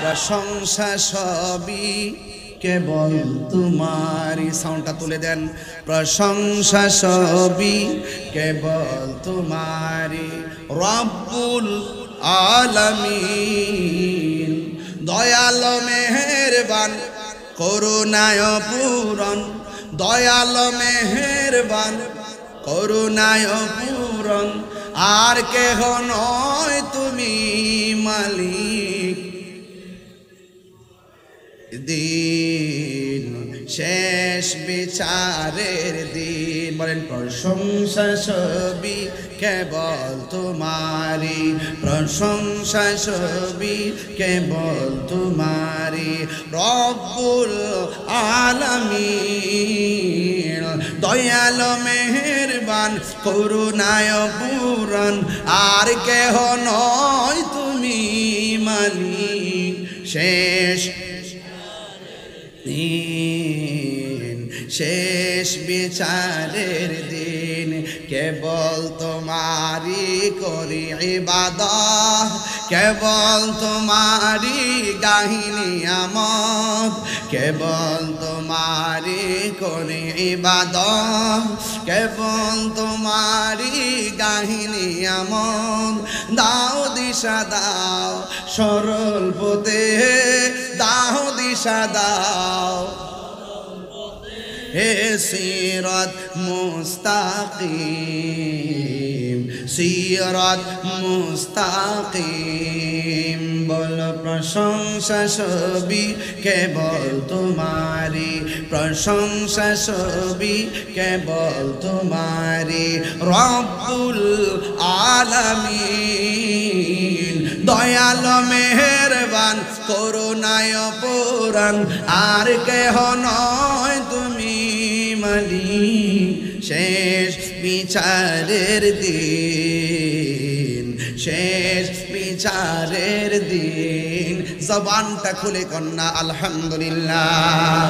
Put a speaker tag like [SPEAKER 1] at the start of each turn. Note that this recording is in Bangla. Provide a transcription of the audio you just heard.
[SPEAKER 1] প্রশংসা সবই কেবল তোমারই। সাউন্ডটা তুলে দেন। প্রশংসা সবই কেবল তোমারই। রব্বুল আলামিন দয়ালো মেহেরবান করুণায় পূরণ, দয়ালো মেহেরবান করুণায় পূরণ। আর কেহ নয় তুমি মালিক দিন, শেষ বিচারের দিন। বলেন প্রশংসা সবই কেবল তোমারি, প্রশংসা সবই কেবল তোমারি। রব্বুল আলামিন দয়ালো মেহেরবান করুণায় পূরণ। আর কেহ নয় তুমি মালিক শেষ দিন, শেষ বিচারের দিন। কেবল তোমারি করি ইবাদত, কেবল তোমারি গাহি নিয়ামত, কেবল তোমারি করি ইবাদত, কেবল তোমারি গাহি নিয়ামত। দাও দিশা দাও সরল পথে, দাও দিশা দাও হে সিরাত মুস্তাকিম, সিরাত মুস্তাকিম। বল প্রশংসা সবই কেবল তোমারি, প্রশংসা সবই কেবল তোমারি। রব্বুল আলামিন দয়ালো মেহেরবান করুণায় পূরণ। আর কেহ নয় তুমি মালিক শেষ বিচারের দিন, শেষ বিচারের দিন। জবানটা খুলে কন্যা আলহামদুলিল্লাহ।